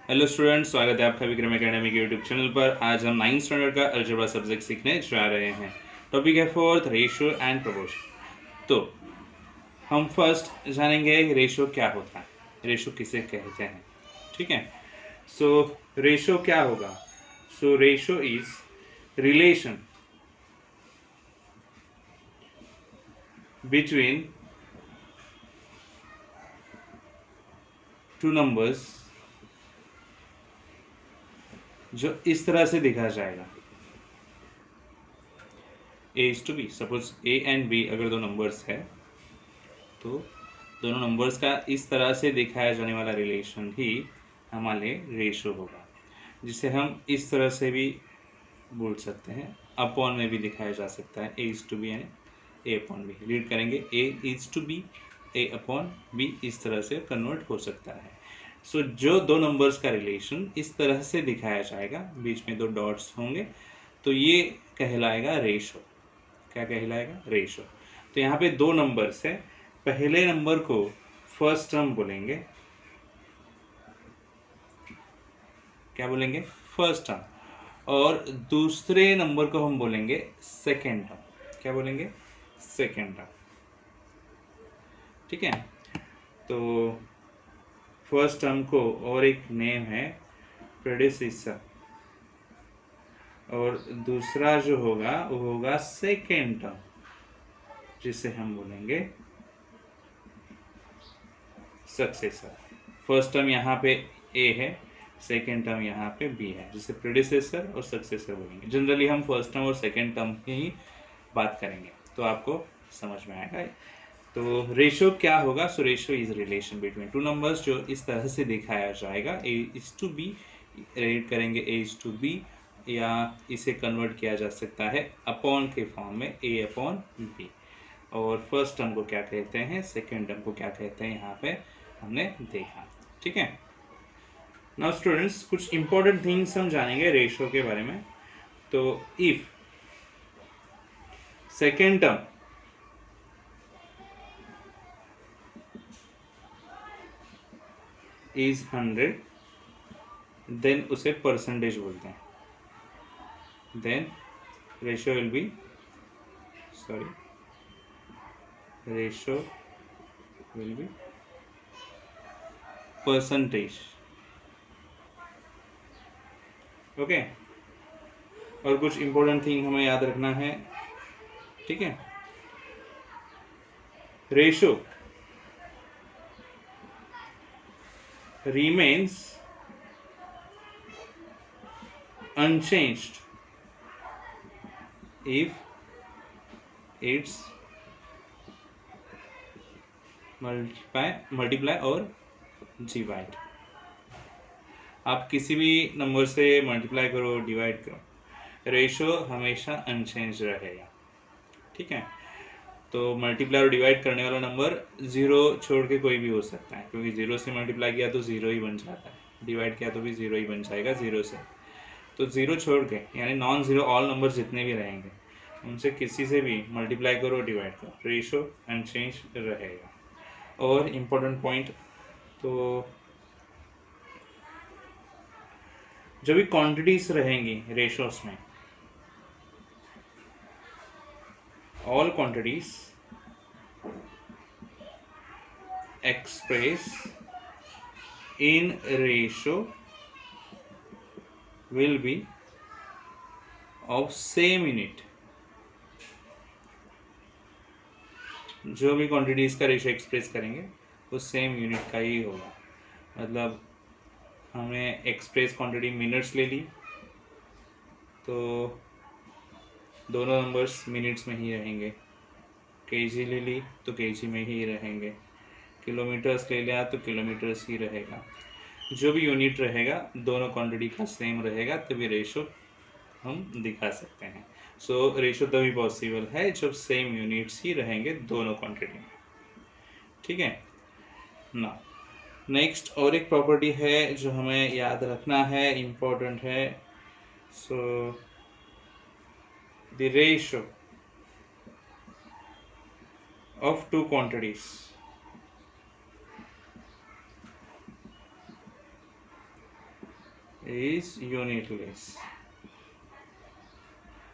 Hello students, स्वागत है आपका विक्रम एकेडमी के यूट्यूब चैनल पर। आज हम 9th स्टैंडर्ड का अलजेब्रा सब्जेक्ट सीखने जा रहे हैं। टॉपिक है फोर्थ, रेशियो एंड प्रोपोर्शन। तो हम फर्स्ट जानेंगे रेशियो क्या होता है, रेशियो किसे कहते हैं। ठीक है, सो रेशियो क्या होगा? So ratio is relation between two numbers जो इस तरह से दिखा जाएगा, A is to B. Suppose A and B अगर दो नंबर्स है तो दोनों नंबर्स का इस तरह से दिखाया जाने वाला रिलेशन ही हमारे रेशो होगा, जिसे हम इस तरह से भी बोल सकते हैं, अपॉन में भी दिखाया जा सकता है। ए इज टू बी यानी ए अपॉन बी। रीड करेंगे, A is to B A upon B, इस तरह से कन्वर्ट हो सकता है। सो जो दो नंबर्स का रिलेशन इस तरह से दिखाया जाएगा, बीच में दो डॉट्स होंगे, तो ये कहलाएगा रेशो। क्या कहलाएगा? रेशो। तो यहाँ पे दो नंबर्स है, पहले नंबर को फर्स्ट टर्म बोलेंगे। क्या बोलेंगे? First term. और दूसरे नंबर को हम बोलेंगे सेकेंड टर्म। क्या बोलेंगे? Second term. ठीक है, तो फर्स्ट टर्म को और एक नेम है प्रेडिसेसर, और दूसरा जो होगा वो होगा सेकेंड टर्म, जिसे हम बोलेंगे सक्सेसर। फर्स्ट टर्म यहाँ पे ए है, सेकेंड टर्म यहाँ पे बी है, जिसे प्रेडिसेसर और सक्सेसर बोलेंगे। जनरली हम फर्स्ट टर्म और सेकेंड टर्म की ही बात करेंगे, तो आपको समझ में आएगा। तो रेशो क्या होगा? So ratio is relation between two numbers जो इस तरह से दिखाया जाएगा, A is to B. Read करेंगे, ए इज टू बी, या इसे कन्वर्ट किया जा सकता है अपॉन के फॉर्म में, ए अपॉन बी। और फर्स्ट टर्म को क्या कहते हैं, सेकेंड टर्म को क्या कहते हैं, यहाँ पे हमने देखा। ठीक है, नाउ स्टूडेंट्स कुछ इंपॉर्टेंट थिंग्स हम जानेंगे रेशो के बारे में। तो if second term is 100, then उसे परसेंटेज बोलते हैं। Then ratio will be ratio will be percentage. Okay, और कुछ इंपॉर्टेंट थिंग हमें याद रखना है। ठीक है, ratio remains unchanged if it's multiply और डिवाइड। आप किसी भी नंबर से मल्टीप्लाई करो, डिवाइड करो, रेशो हमेशा अनचेंज रहेगा। ठीक है, तो मल्टीप्लाई और डिवाइड करने वाला नंबर ज़ीरो छोड़ के कोई भी हो सकता है, क्योंकि ज़ीरो से मल्टीप्लाई किया तो ज़ीरो ही बन जाता है, डिवाइड किया तो भी ज़ीरो ही बन जाएगा ज़ीरो से। तो ज़ीरो छोड़ के यानी नॉन ज़ीरो ऑल नंबर जितने भी रहेंगे उनसे किसी से भी मल्टीप्लाई करो, डिवाइड करो, रेशो अनचेंज रहेगा। और इम्पोर्टेंट पॉइंट, तो जो भी क्वांटिटीज रहेंगी रेशोस में, all quantities express in ratio will B of same unit. जो भी क्वांटिटीज का रेशो एक्सप्रेस करेंगे वो सेम यूनिट का ही होगा। मतलब हमने एक्सप्रेस क्वांटिटी मिनट्स ले ली, तो दोनों नंबर्स मिनट्स में ही रहेंगे। केजी ले ली तो केजी में ही रहेंगे। किलोमीटर्स ले लिया तो किलोमीटर्स ही रहेगा। जो भी यूनिट रहेगा दोनों क्वांटिटी का सेम रहेगा, तभी रेशो हम दिखा सकते हैं। सो रेशो तभी पॉसिबल है जब सेम यूनिट्स ही रहेंगे दोनों क्वांटिटी में। ठीक है ना, नेक्स्ट और एक प्रॉपर्टी है जो हमें याद रखना है, इम्पोर्टेंट है। So the ratio of two quantities is unitless.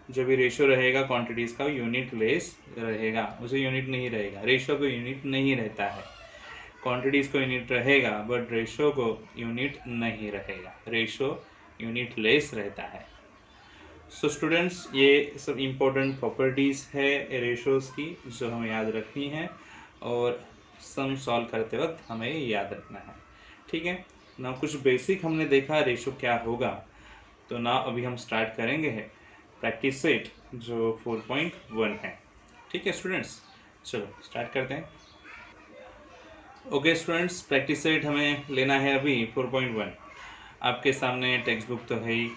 जो भी रेशो रहेगा क्वांटिटीज का यूनिट लेस रहेगा, उसे यूनिट नहीं रहेगा। रेशो को यूनिट नहीं रहता है, क्वांटिटीज को यूनिट रहेगा बट रेशो को यूनिट नहीं रहेगा, रेशो यूनिट लेस रहता है। सो स्टूडेंट्स, ये सब इम्पोर्टेंट प्रॉपर्टीज़ है रेशोज़ की जो हमें याद रखनी है और सम सॉल्व करते वक्त हमें याद रखना है। ठीक है ना, कुछ बेसिक हमने देखा रेशो क्या होगा। तो ना अभी हम स्टार्ट करेंगे है प्रैक्टिस सेट जो 4.1 है। ठीक है स्टूडेंट्स, चलो स्टार्ट करते हैं। ओके स्टूडेंट्स, प्रैक्टिस सेट हमें लेना है अभी 4.1। आपके सामने टेक्स्ट बुक तो है ही,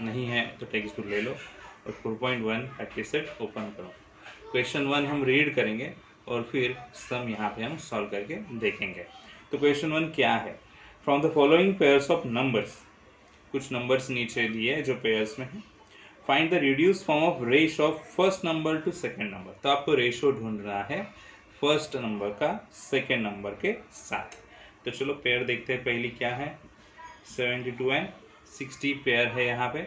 नहीं है तो टेक्स्ट बुक ले लो और 4.1 प्रैक्टिस सेट ओपन करो। क्वेश्चन 1 हम रीड करेंगे और फिर सम यहाँ पे हम सॉल्व करके देखेंगे। तो क्वेश्चन 1 क्या है? From the following pairs of numbers, कुछ नंबर्स नीचे दिए जो पेयर्स में है, find the reduce form of ratio of first number to second number. तो आपको रेशो ढूंढना है फर्स्ट नंबर का सेकेंड नंबर के साथ। तो चलो पेयर देखते हैं, पहली क्या है, 72 एंड 60 पेयर है यहाँ पे।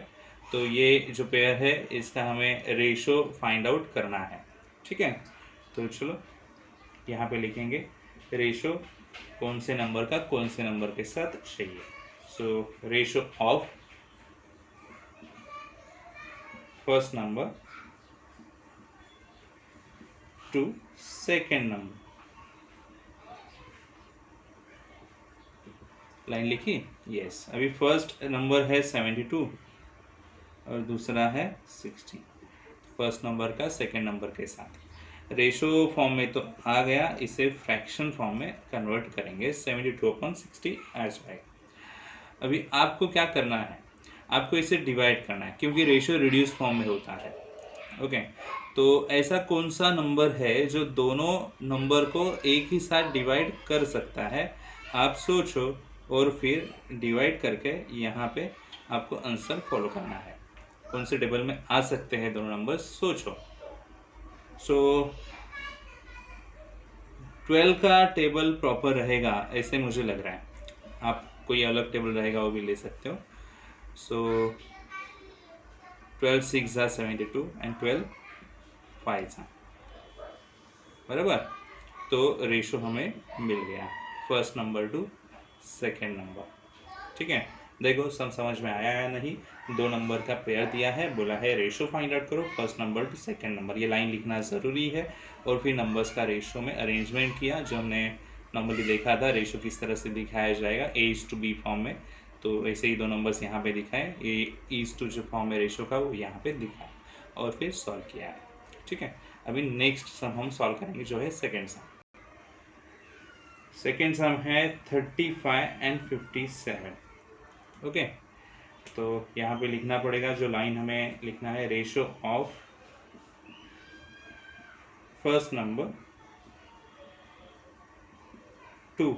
तो ये जो पेयर है इसका हमें रेशो फाइंड आउट करना है। ठीक है, तो चलो यहाँ पे लिखेंगे रेशो कौन से नंबर का कौन से नंबर के साथ चाहिए। So ratio of first number to second number. Line लिखी? यस। अभी फर्स्ट नंबर है 72 और दूसरा है 60, फर्स्ट नंबर का सेकेंड नंबर के साथ। रेशो फॉर्म में तो आ गया, इसे फ्रैक्शन फॉर्म में कन्वर्ट करेंगे, 72/60 आ जाएगा। अभी आपको क्या करना है, आपको इसे डिवाइड करना है क्योंकि रेशो रिड्यूस फॉर्म में होता है। ओके, तो ऐसा कौन सा नंबर है जो दोनों नंबर को एक ही साथ डिवाइड कर सकता है? आप सोचो और फिर डिवाइड करके यहाँ पे आपको आंसर फॉलो करना है। कौन से टेबल में आ सकते हैं दोनों नंबर, सोचो। सो 12 का टेबल प्रॉपर रहेगा ऐसे मुझे लग रहा है, आप कोई अलग टेबल रहेगा वो भी ले सकते हो। सो 12 6 are 72 एंड 12 5 बराबर। तो रेशो हमें मिल गया first number to second number. ठीक है, देखो सब समझ में आया या नहीं? दो नंबर का पेयर दिया है, बोला है रेशो फाइंड आउट करो first number to second number. ये लाइन लिखना ज़रूरी है और फिर नंबर्स का रेशो में अरेंजमेंट किया जो हमने नॉर्मली देखा था, रेशो किस तरह से दिखाया जाएगा A:B फॉर्म में। तो ऐसे ही दो नंबर्स यहाँ पे दिखाए, A:2 जो फॉर्म में रेशो का वो यहाँ पे दिखाया और फिर सॉल्व किया है। ठीक है, अभी नेक्स्ट सम हम सॉल्व करेंगे जो है सेकेंड सम। सेकेंड सम है 35 एंड 57। ओके, तो यहाँ पे लिखना पड़ेगा, जो लाइन हमें लिखना है, ratio of first number to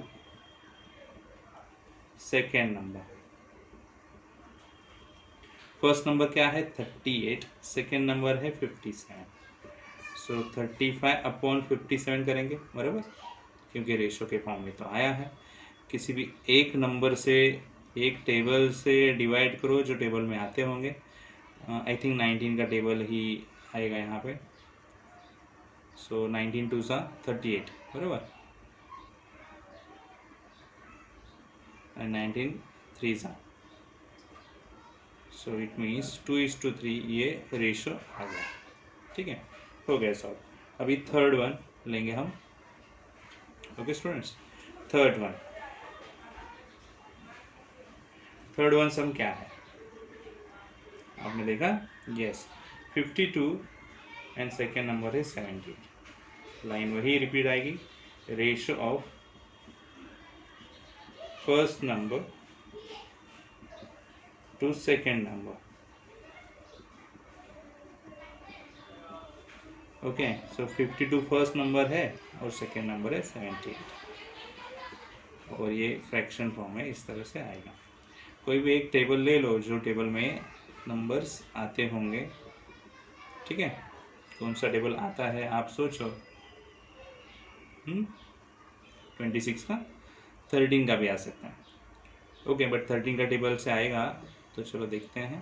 second number. First number क्या है 38, सेकेंड नंबर है 57। सो 35/57 करेंगे बराबर, क्योंकि रेशो के फॉर्म में तो आया है। किसी भी एक नंबर से एक टेबल से डिवाइड करो जो टेबल में आते होंगे। आई थिंक 19 का टेबल ही आएगा यहाँ पे। सो 19 2 सा 38 बराबर एंड 19 3 सा, सो इट मीन्स 2:3 ये रेशो आ गया। ठीक है, हो गया सॉल्व। अभी थर्ड वन लेंगे हम। ओके स्टूडेंट्स, थर्ड वन सम क्या है आपने देखा? यस, 52 एंड सेकेंड नंबर है 70। लाइन वही रिपीट आएगी, ratio of first number to second number. Okay, so 52 first number है और सेकेंड नंबर है 78 और ये फ्रैक्शन फॉर्म है, इस तरह से आएगा। कोई भी एक टेबल ले लो जो टेबल में नंबर्स आते होंगे। ठीक है, कौन सा टेबल आता है आप सोचो। 26 का, 13 का भी आ सकता है। ओके, बट 13 का टेबल से आएगा तो चलो देखते हैं।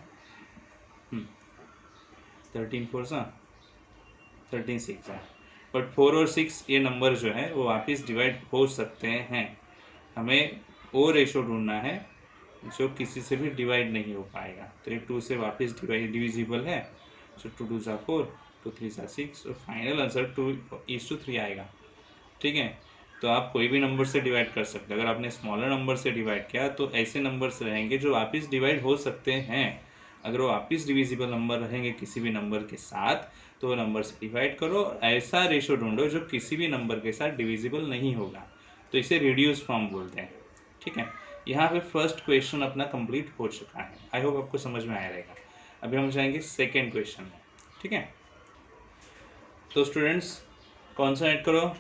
13 4 सा 13 6 है, बट 4 और 6 ये नंबर जो है वो वापस डिवाइड हो सकते हैं। हमें वो रेशो ढूंढना है जो किसी से भी डिवाइड नहीं हो पाएगा। तो ये 2 से वापस डिविजिबल है, सो 2 2 सा 4, 2 3 सा 6 और फाइनल आंसर 2:3 आएगा। ठीक है, तो आप कोई भी नंबर से डिवाइड कर सकते हैं। अगर आपने स्मॉलर नंबर से डिवाइड किया तो ऐसे नंबर्स रहेंगे जो वापस डिवाइड हो सकते हैं। अगर वो वापस डिविजिबल नंबर रहेंगे किसी भी नंबर के साथ तो वो नंबर से डिवाइड करो, ऐसा रेशो ढूंढो जो किसी भी नंबर के साथ डिविजिबल नहीं होगा, तो इसे रिड्यूस फॉर्म बोलते हैं। ठीक है, यहाँ पे फर्स्ट क्वेश्चन अपना कंप्लीट हो चुका है। आई होप आपको समझ में आया रहेगा। अभी हम जाएंगे सेकेंड क्वेश्चन में। ठीक है, तो स्टूडेंट्स कॉन्संट्रेट करो।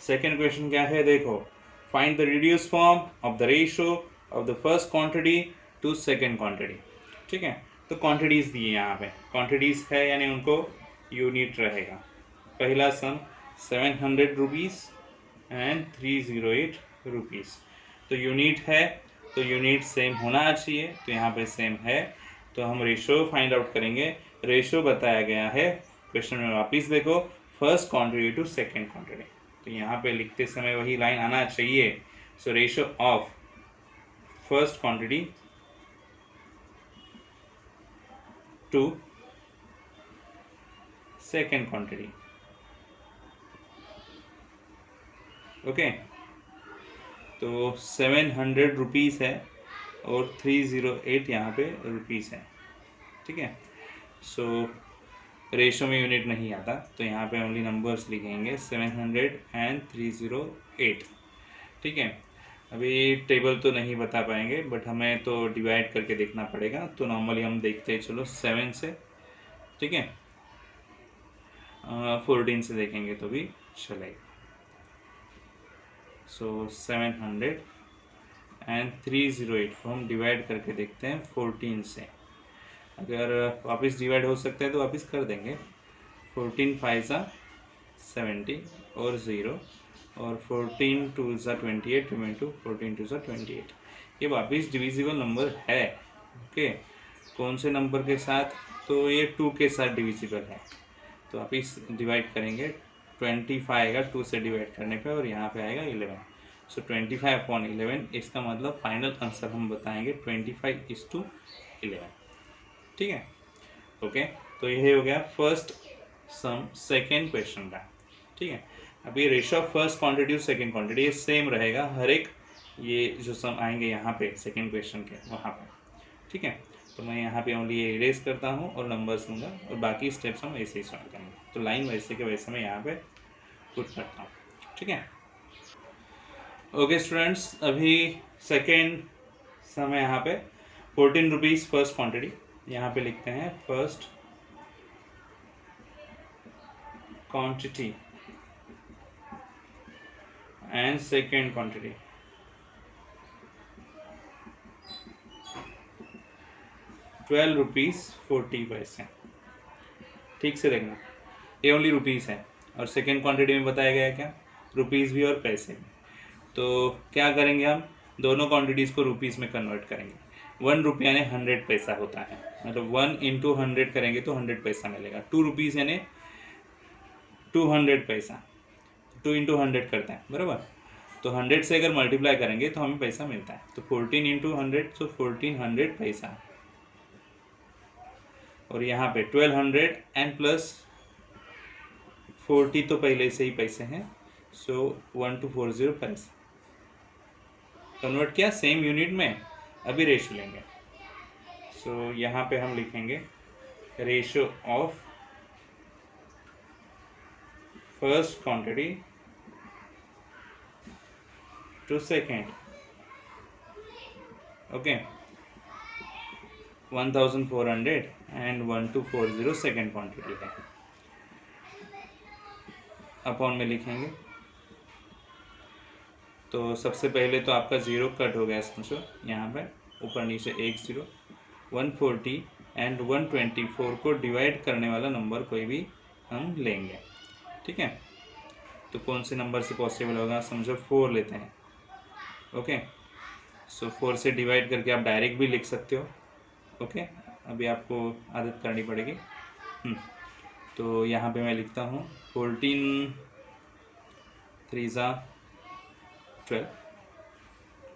सेकेंड क्वेश्चन क्या है, देखो, find the reduce form of the ratio of the first quantity to second quantity. ठीक है, तो क्वांटिटीज दिए यहाँ पे, क्वांटिटीज है यानी उनको यूनिट रहेगा। पहला सम 700 रुपीज़ एंड 308 रुपीज़, तो यूनिट है तो यूनिट सेम होना चाहिए, तो यहाँ पे सेम है, तो हम रेशो फाइंड आउट करेंगे। रेशो बताया गया है क्वेश्चन में, वापस देखो, first quantity to second quantity, तो यहाँ पे लिखते समय वही लाइन आना चाहिए। So ratio of first quantity to second quantity. Okay, तो 700 रुपीज़ है और 308 यहाँ पे रुपीज़ है। ठीक है, सो रेशो में यूनिट नहीं आता तो यहाँ पे ओनली नंबर्स लिखेंगे 700 एंड 308। ठीक है, अभी टेबल तो नहीं बता पाएंगे बट हमें तो डिवाइड करके देखना पड़ेगा, तो नॉर्मली हम देखते हैं, चलो 7 से, ठीक है, 14 से देखेंगे तो भी चलेगा। सो 700 एंड 308 को हम डिवाइड करके देखते हैं 14 से। अगर वापस डिवाइड हो सकते हैं तो वापस कर देंगे। 14 5 सा 70 और 0 और 14 2 सा 28 टू 14 2 सा 28, ये वापस डिविजिबल नंबर है। ओके, कौन से नंबर के साथ, तो ये 2 के साथ डिविजिबल है, तो वापस डिवाइड करेंगे। 25 आएगा 2 से डिवाइड करने पे और यहाँ पे आएगा 11, सो 25/11, इसका मतलब फाइनल आंसर हम बताएंगे 25:11। ठीक है, ओके, तो ये हो गया फर्स्ट सम सेकेंड क्वेश्चन का। ठीक है, अभी ratio of first quantity to second quantity ये सेम रहेगा हर एक, ये जो सम आएंगे यहाँ पे सेकेंड क्वेश्चन के वहाँ पे। ठीक है, तो मैं यहाँ पे ओनली ये इरेज करता हूँ और नंबर्स लूँगा और बाकी स्टेप्स हम ऐसे ही सॉल्व करेंगे। तो लाइन वैसे के वैसे मैं यहाँ पे पुट करता हूँ। ठीक है, ओके स्टूडेंट्स, अभी सेकेंड सम है यहाँ पे 14 रुपीज़ फर्स्ट क्वांटिटी, यहाँ पे लिखते हैं first quantity and second quantity. 12 rupees 40 पैसे। ठीक से देखना, ये ओनली रुपीज़ है और सेकेंड क्वांटिटी में बताया गया क्या, रुपीज़ भी और पैसे भी। तो क्या करेंगे, हम दोनों क्वांटिटीज़ को रुपीज़ में कन्वर्ट करेंगे। 1 रुपया यानी 100 पैसा होता है, मतलब 1 इंटू 100 करेंगे तो 100 पैसा मिलेगा। 2 रुपीज़ यानी 200 पैसा, 2 इंटू 100 करते हैं बराबर, तो 100 से अगर मल्टीप्लाई करेंगे तो हमें पैसा मिलता है, तो 14 इंटू 100, सो 1400 पैसा। और यहाँ पे 1200 एंड प्लस 40 तो पहले से ही पैसे हैं, सो 1240 पैसे कन्वर्ट किया सेम यूनिट में। अभी रेशो लेंगे, सो यहाँ पे हम लिखेंगे ratio of first quantity to second. Okay, 1400 and 1240 second quantity है, अपॉन में लिखेंगे। तो सबसे पहले तो आपका 0 कट हो गया, समझो यहाँ पे ऊपर नीचे एक 0। 140 एंड 124 को डिवाइड करने वाला नंबर कोई भी हम लेंगे। ठीक है, तो कौन से नंबर से पॉसिबल होगा, समझो 4 लेते हैं। ओके, सो 4 से डिवाइड करके आप डायरेक्ट भी लिख सकते हो। ओके, अभी आपको आदत करनी पड़ेगी। तो यहाँ पे मैं लिखता हूँ 14 3 12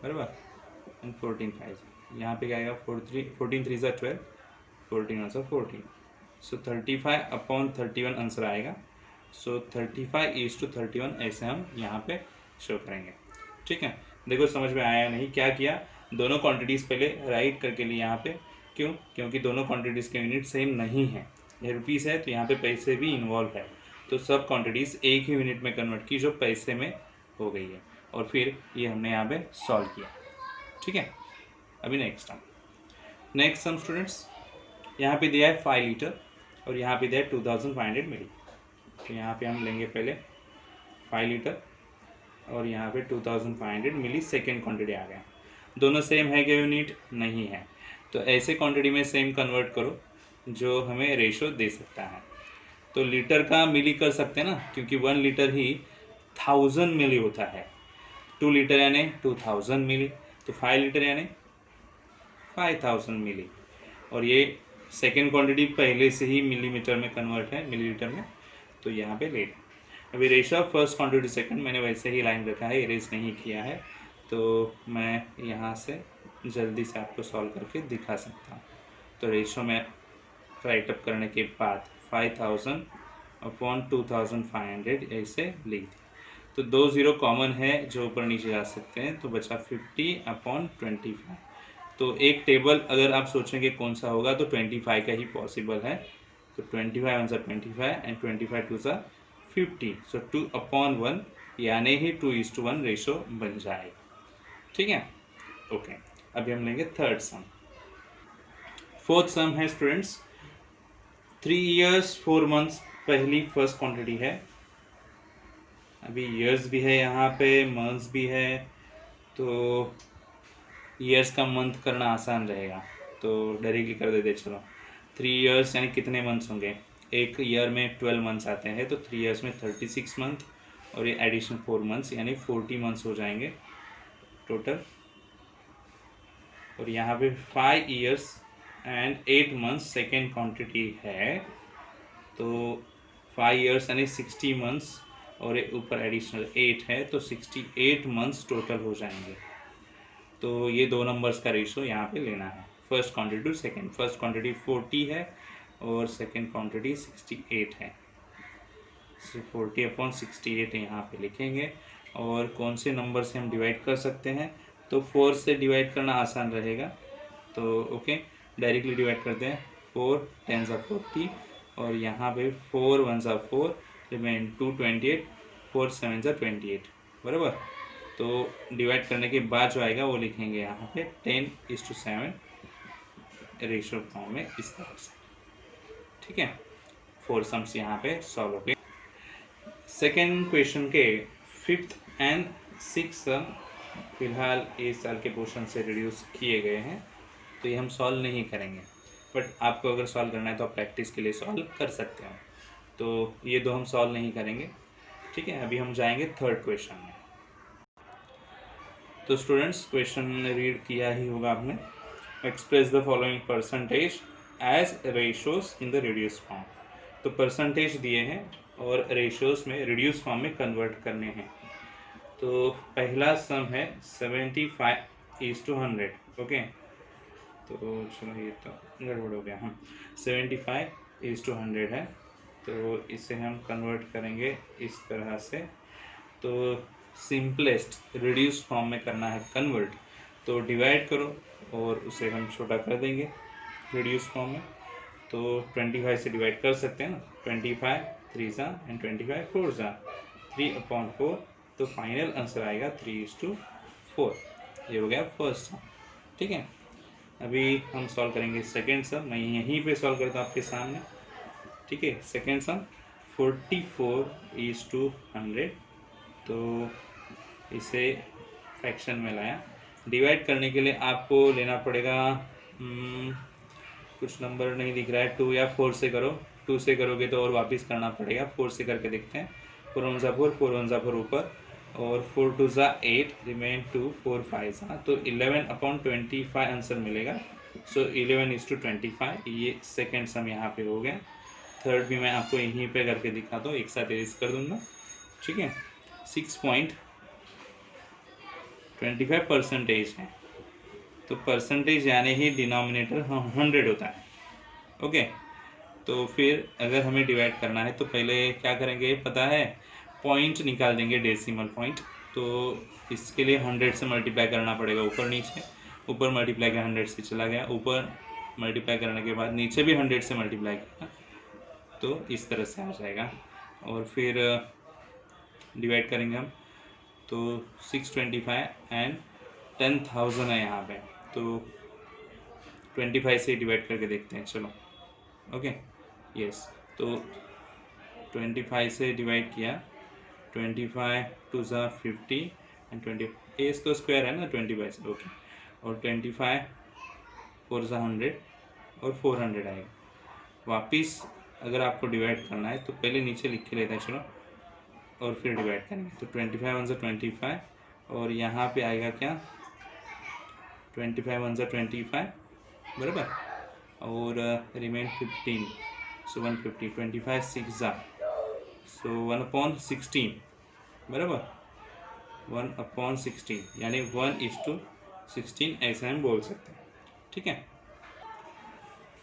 बराबर एंड 14 5। यहाँ पे क्या आएगा 14 3 12, 14 1 14। सो 35/31 आंसर आएगा। सो 35:31 ऐसे हम यहाँ पे शो करेंगे। ठीक है, देखो समझ में आया नहीं? क्या किया, दोनों क्वांटिटीज़ पहले राइट करके लिए यहाँ पे। क्यों? क्योंकि दोनों क्वांटिटीज़ के यूनिट सेम नहीं है। ये रुपीज़ है तो यहाँ पे पैसे भी इन्वॉल्व है, तो सब क्वांटिटीज़ एक ही यूनिट में कन्वर्ट की जो पैसे में हो गई है, और फिर ये हमने यहाँ पे सॉल्व किया। ठीक है, अभी नेक्स्ट सम स्टूडेंट्स, यहाँ पे दिया है 5 लीटर और यहाँ पे दिया है 2500 मिली। तो यहाँ पे हम लेंगे पहले 5 लीटर और यहाँ पे 2500 मिली सेकेंड क्वांटिटी आ गया। दोनों सेम है क्या यूनिट? नहीं है। तो ऐसे क्वांटिटी में सेम कन्वर्ट करो जो हमें रेशो दे सकता है। तो लीटर का मिली कर सकते हैं ना, क्योंकि 1 लीटर ही 1000 मिली होता है। 2 लीटर यानी 2000 मिली, तो 5 लीटर यानी 5000 मिली। और ये सेकेंड क्वांटिटी पहले से ही मिलीमीटर में कन्वर्ट है, मिलीलीटर में, तो यहाँ पे ले। अभी ratio of first quantity second मैंने वैसे ही लाइन रखा है, इरेज नहीं किया है, तो मैं यहाँ से जल्दी से आपको सॉल्व करके दिखा सकता हूँ। तो रेशो में राइटअप करने के बाद 5000/2500 ऐसे लिख दी। तो 2 0 कॉमन है जो ऊपर नीचे जा सकते हैं, तो बचा 50/25। तो एक टेबल अगर आप सोचेंगे कौन सा होगा तो 25 का ही पॉसिबल है। तो 25 आंसर 25 एंड 25 2 50। सो 2/1 यानी ही 2:1 रेशो बन जाएगा। ठीक है, ओके। अभी हम लेंगे थर्ड सम। फोर्थ सम है स्टूडेंट्स 3 years 4 months पहली फर्स्ट क्वांटिटी है। अभी ईयर्स भी है यहाँ पे, मंथ्स भी है, तो ईयर्स का मंथ करना आसान रहेगा, तो डायरेक्टली कर देते चलो। 3 years यानी कितने मंथ्स होंगे? एक ईयर में 12 मंथ्स आते हैं, तो 3 years में 36 मंथ और ये एडिशनल 4 मंथ्स यानी 40 मंथ्स हो जाएंगे टोटल। और यहाँ पे 5 years and 8 months second quantity है, तो 5 years यानी 60 मंथ्स और ऊपर एडिशनल 8 है, तो 68 मंथ्स टोटल हो जाएंगे। तो ये दो नंबर्स का रेशो यहाँ पे लेना है, first quantity to second. First quantity 40 है और सेकेंड क्वांटिटी 68 है। 40/68 यहाँ पे लिखेंगे। और कौन से नंबर से हम डिवाइड कर सकते हैं? तो 4 से डिवाइड करना आसान रहेगा, तो ओके डायरेक्टली डिवाइड करते हैं। 4 10 40 और यहाँ पे 4 1 4 रिमेन 2 28, 4 7 28 बराबर। तो डिवाइड करने के बाद जो आएगा वो लिखेंगे यहाँ पे 10:7 रेशो फॉर्म में इस तरह से। ठीक है, 4 सम्स यहाँ पे सॉल्व हो गए। सेकेंड क्वेश्चन के 5th एंड 6th सम फिलहाल इस साल के पोर्शन से रिड्यूस किए गए हैं, तो ये हम सॉल्व नहीं करेंगे, बट आपको अगर सॉल्व करना है तो आप प्रैक्टिस के लिए सॉल्व कर सकते हो। तो ये दो हम सॉल्व नहीं करेंगे। ठीक है, अभी हम जाएंगे थर्ड क्वेश्चन में। तो स्टूडेंट्स क्वेश्चन रीड किया ही होगा आपने। Express the following percentage as ratios in the reduce form. तो परसेंटेज दिए हैं और रेशोज में रिड्यूस फॉर्म में कन्वर्ट करने हैं। तो पहला सम है 75:100। ओके, तो चलो ये तो गड़बड़ हो गया। 75:100 है, तो इसे हम कन्वर्ट करेंगे इस तरह से। तो सिंपलेस्ट रिड्यूस फॉर्म में करना है कन्वर्ट, तो डिवाइड करो और उसे हम छोटा कर देंगे रिड्यूस फॉर्म में। तो 25 से डिवाइड कर सकते हैं ना, 25 3 एंड 25 4 3/4। तो फाइनल आंसर आएगा 3:4। ये हो गया फर्स्ट सम। ठीक है, अभी हम सॉल्व करेंगे सेकेंड सम। मैं यहीं पे सॉल्व करता हूँ आपके सामने। ठीक है, सेकेंड सम 44:100। तो इसे फ्रैक्शन में लाया। डिवाइड करने के लिए आपको लेना पड़ेगा कुछ नंबर नहीं दिख रहा है, 2 या 4 से करो। 2 से करोगे तो और वापस करना पड़ेगा, 4 से करके देखते हैं। 4 1 4 4 1 4 ऊपर और 4 2 ज़ा 8 रिमेन 2 4 5 ज़ा, तो 11/25 आंसर मिलेगा। सो 11:25 ये सेकेंड सम यहाँ पे हो गया। थर्ड भी मैं आपको यहीं पे करके दिखाता हूँ, एक साथ इरेज कर दूंगा, ठीक है। 6.25% है, तो परसेंटेज यानी ही डिनोमिनेटर 100 होता है। ओके, तो फिर अगर हमें डिवाइड करना है तो पहले क्या करेंगे पता है, पॉइंट निकाल देंगे, डेसिमल पॉइंट। तो इसके लिए 100 से मल्टीप्लाई करना पड़ेगा ऊपर नीचे, ऊपर मल्टीप्लाई किया 100 से चला गया, ऊपर मल्टीप्लाई करने के बाद नीचे भी 100 से मल्टीप्लाई किया, तो इस तरह से आ जाएगा। और फिर डिवाइड करेंगे हम, तो 625 एंड 10,000 है यहाँ पे, तो 25 से डिवाइड करके देखते हैं, चलो। ओके, यस, तो 25 से डिवाइड किया, 25 2 ज़ा 50 एंड 20 एज तो स्क्वायर है ना 25 से, ओके। और 25 4 ज़ा 100 और 400 आएगा। वापिस अगर आपको डिवाइड करना है तो पहले नीचे लिख के लेते हैं, चलो, और फिर डिवाइड करेंगे। तो 25 1 ज़ा 25 और यहाँ पे आएगा क्या, 25 1 ज़ा 25 बराबर, और रिमेन 15, सो 150, 25 6 ज़ा, सो 1/16 बराबर, 1/16 यानी 1:16 ऐसा हम बोल सकते हैं, ठीक है।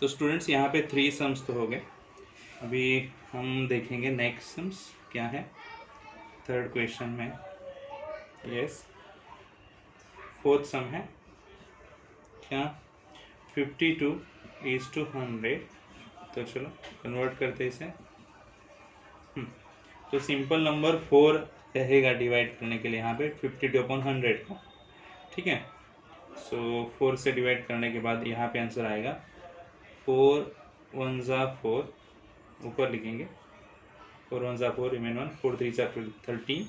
तो स्टूडेंट्स यहाँ पे 3 सम्स तो हो गए। अभी हम देखेंगे नेक्स्ट सम्स क्या है थर्ड क्वेश्चन में। यस, फोर्थ सम है क्या, 52:100। तो चलो कन्वर्ट करते इसे। तो सिंपल नंबर 4 रहेगा डिवाइड करने के लिए यहाँ पे 52/100 का, ठीक है। सो 4 से डिवाइड करने के बाद यहाँ पे आंसर आएगा 4 1 ज़ा 4, ऊपर लिखेंगे 4 1 ज़ा 4 रिमेन 1, 4 3 ज़ा 13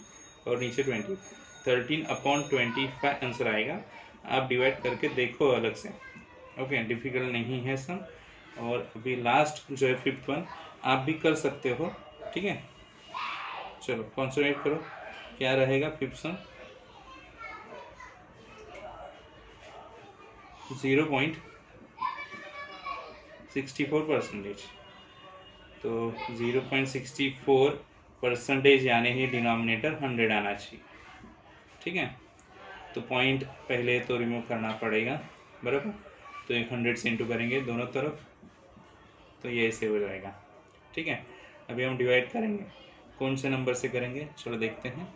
और नीचे 20, 13/25 आंसर आएगा। आप डिवाइड करके देखो अलग से, ओके, डिफिकल्ट नहीं है सम। और अभी लास्ट जो है फिफ्थ वन आप भी कर सकते हो, ठीक है। चलो कॉन्सेंट्रेट करो, क्या रहेगा फिफ्थ सम, 0.64%। तो 0.64% यानी ही डिनोमिनेटर 100 आना चाहिए, ठीक है। तो पॉइंट पहले तो रिमूव करना पड़ेगा बराबर, तो 100 से इंटू करेंगे दोनों तरफ, तो ये ऐसे हो जाएगा, ठीक है। अभी हम डिवाइड करेंगे, कौन से नंबर से करेंगे चलो देखते हैं।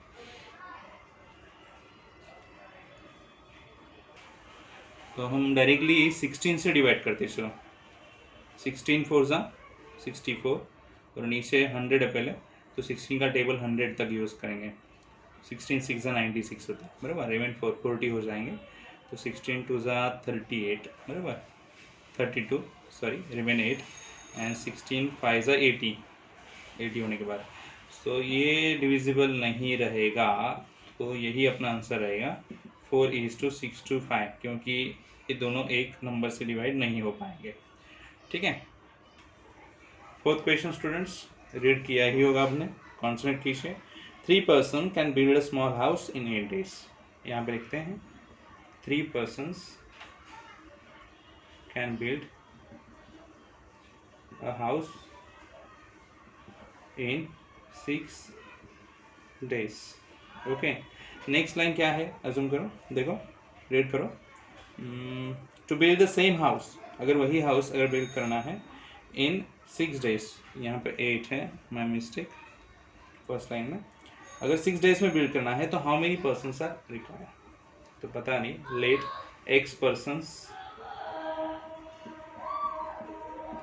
तो हम डायरेक्टली 16 से डिवाइड करते हैं, चलो 16 4 ज़ा 64 और नीचे 100 है पहले, तो 16 का टेबल 100 तक यूज़ करेंगे। 16 6 ज़ा 96 होता है बराबर, रिमेन 40 हो जाएंगे, तो 16 2 ज़ा 38 बराबर, 32 सॉरी रिमेन 8 एंड 16 5 ज़ा 80 होने के बाद, तो ये डिविजिबल नहीं रहेगा, तो यही अपना आंसर रहेगा 4:625, क्योंकि ये दोनों एक नंबर से डिवाइड नहीं हो पाएंगे, ठीक है। फोर्थ क्वेश्चन स्टूडेंट्स रीड किया ही होगा आपने, कॉन्सेंट्रेट कीजिए। 3 person can build a small house in 8 days। यहाँ पे लिखते हैं 3 persons can build a house in 6 days। Okay, next line क्या है, अज्यूम करो, देखो रीड करो। To build the same house, अगर वही हाउस अगर बिल्ड करना है इन 6 days, यहाँ पे 8 है, माई मिस्टेक फर्स्ट लाइन में, अगर 6 days में बिल्ड करना है तो how many persons are required, तो पता नहीं, लेट x persons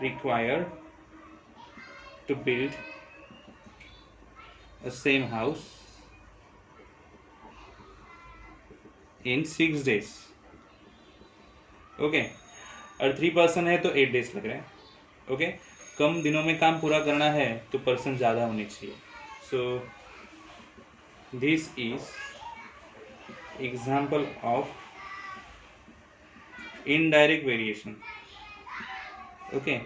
required to build a same house in 6 days। Okay, और 3 पर्सन है तो 8 days लग रहे हैं, ओके। कम दिनों में काम पूरा करना है तो पर्सन ज़्यादा होने चाहिए, so this is example of indirect variation, okay.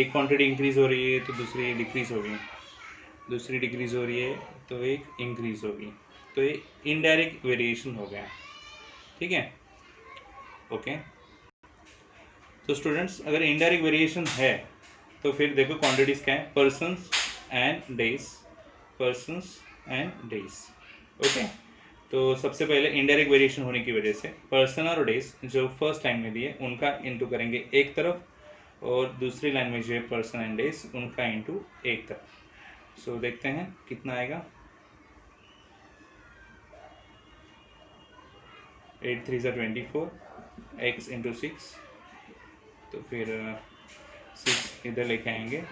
एक क्वांटिटी इंक्रीज हो रही है तो दूसरी डिक्रीज हो रही है, दूसरी डिक्रीज हो रही है तो एक इंक्रीज होगी, तो ये इनडायरेक्ट वेरिएशन हो गया। ठीक है, ओके। तो स्टूडेंट्स अगर इनडायरेक्ट वेरिएशन है तो फिर देखो क्वांटिटीज क्या है, persons and days, persons and days. Okay, तो सबसे पहले इनडायरेक्ट वेरिएशन होने की वजह से पर्सन और डेज जो फर्स्ट लाइन में दिए उनका इंटू करेंगे एक तरफ, और दूसरी लाइन में जो है पर्सन एंड डेज उनका इंटू एक तरफ। सो देखते हैं कितना आएगा। 8 3 24, x इंटू 6, तो फिर 6 इधर लेके आएंगे।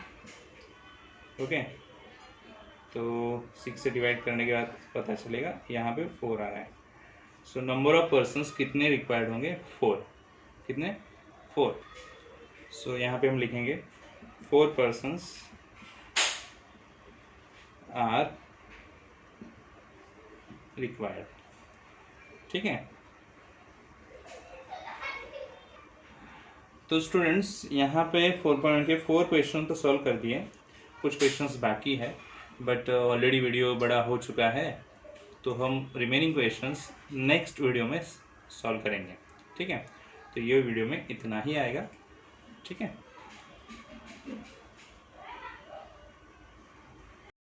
ओके, तो 6 से डिवाइड करने के बाद पता चलेगा यहाँ पे 4 आ रहा है। सो नंबर ऑफ पर्सन्स कितने रिक्वायर्ड होंगे, 4। कितने, 4। सो यहाँ पे हम लिखेंगे 4 persons आर रिक्वायर्ड। ठीक है, तो स्टूडेंट्स यहाँ पे 4 के 4 क्वेश्चन तो सॉल्व कर दिए, कुछ क्वेश्चंस बाकी है बट ऑलरेडी वीडियो बड़ा हो चुका है, तो हम रिमेनिंग क्वेश्चंस नेक्स्ट वीडियो में सॉल्व करेंगे। ठीक है, तो ये वीडियो में इतना ही आएगा। ठीक है।